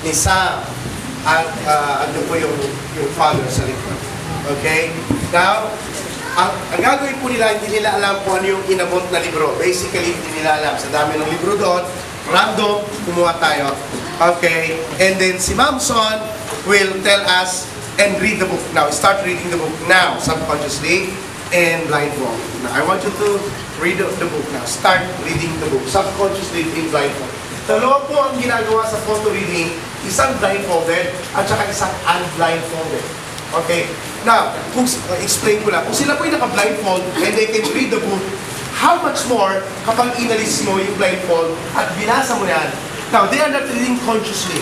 ni Sam at ano po yung father sa likod. Okay? Now, ang gagawin po nila, hindi nila alam kung ano yung inabot na libro. Basically, hindi nila alam. Sa dami ng libro doon, random, kumuha tayo. Okay? And then si Mamson will tell us and read the book. Now, start reading the book now, subconsciously, and blindfold. Now, I want you to read the book now. Start reading the book, subconsciously in blindfold. Dalawa po ang ginagawa sa photo reading, isang blindfolded at saka isang unblindfolded. Okay? Now, kung explain ko lang, kung sila po yung naka-blindfold and they can read the book, how much more kapag inalis mo yung blindfold at binasa mo yan? Now, they are not reading consciously.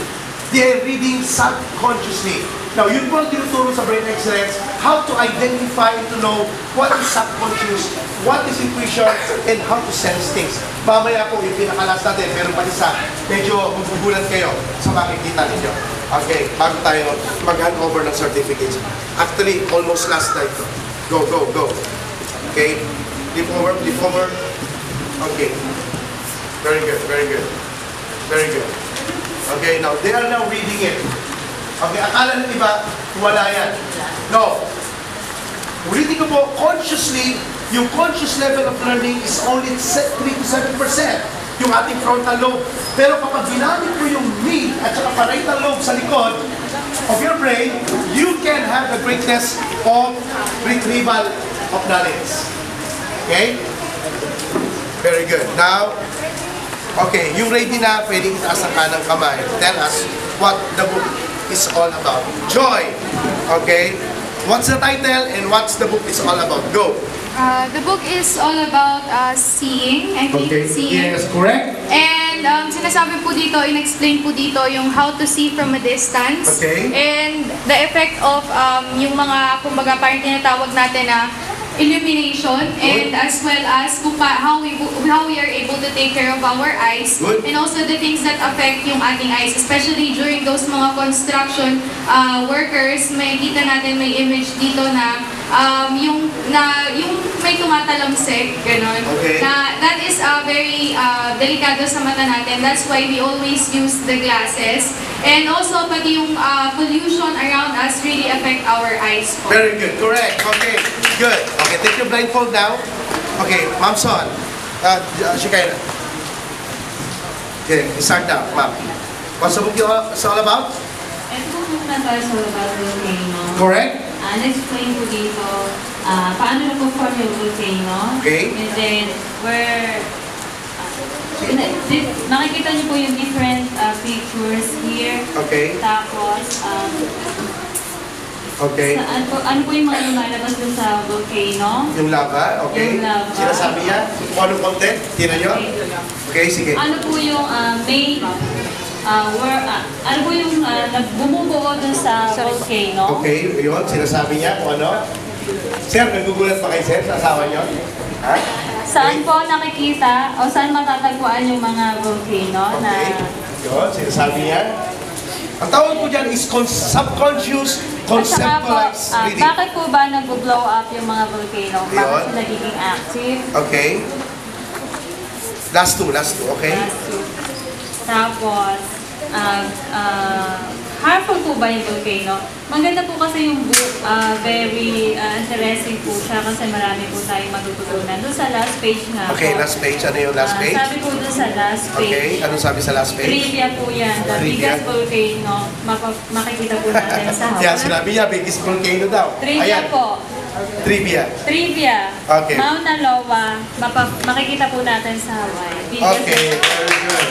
They are reading subconsciously. Now, yun po ang tinuturo sa Brain Excellence, how to identify and to know what is subconscious, what is intuition, and how to sense things. Mamaya po, yung pinakalas natin, meron pa isa, medyo magugulat kayo sa makikita ninyo. Okay, bago tayo mag-hand over ng certificates. Actually, almost last night. Go, go, go. Okay, flip over, flip over. Okay, very good, very good. Very good. Okay, now, they are now reading it. Okay, akala ng iba, wala yan. No. Ulitin ko po, consciously, yung conscious level of learning is only 3 to 7%. Yung ating frontal lobe. Pero kapag ginamit mo yung mid at saka parietal lobe sa likod of your brain, you can have the greatness of retrieval of knowledge. Okay? Very good. Now, okay, yung ready na, pwedeng itaas ang kanang kamay. Tell us what the book is all about. Joy. Okay? What's the title and what's the book is all about? Go. The book is all about seeing, I think, seeing. Yes, correct. And sinasabi po dito, in-explain po dito yung how to see from a distance. Okay. And the effect of yung mga, kumbaga, parang tinatawag natin na illumination, and as well as how we are able to take care of our eyes. Good. And also the things that affect yung ating eyes, especially during those mga construction workers. Makikita natin may image dito na yung may tumatalamsik, gano'n. Okay. Na that is very delikado sa mata natin. That's why we always use the glasses. And also, pati yung pollution around us really affect our eyes. Very good. Correct. Okay. Good. Okay, take your blindfold now. Okay, Mamson. Shikaira. Okay, start now, ma'am. What's the book all about? Ito po muna tayo sa volcano. Correct. Explain po dito paano na-perform yung volcano. Okay. And then, makikita niyo po yung different pictures here. Okay. Tapos, Okay. ano po yung mga lumalabas dun sa volcano? Yung lava, okay. Yung lava. Sinasabi niya, kung anong content, tingnan nyo. Okay, sige. Ano po yung main, ano po yung bumubuo dun sa volcano? Okay, yun, sinasabi niya kung ano. Sir, nagugulat pa kayo, sir, sa asawa niyo? Ha? Saan po nakikita o saan matatagpuan yung mga volcano na... Okay, yun, sinasabi niya. Ang tawag po dyan is subconscious conceptualized reading. Bakit po ba nag-blow up yung mga volcano? Bakit Yun. sila nagiging active? Okay. Last two, okay? Tapos, harmful po ba yung volcano? Maganda po kasi yung book, very interesting po siya kasi marami po tayong matututunan. Doon sa last page nga Okay, po. last page. Ano yung last page? Sabi po doon sa last page. Okay, anong sabi sa last page? Trivia po yan. The Trivia. biggest volcano. Makikita po natin sa hawak. Yeah, sinabi niya, biggest volcano daw. Trivia Ayan. po. Trivia. Trivia. Okay. Mauna Loa. Makikita po natin sa Hawaii. Biggest Okay, very good.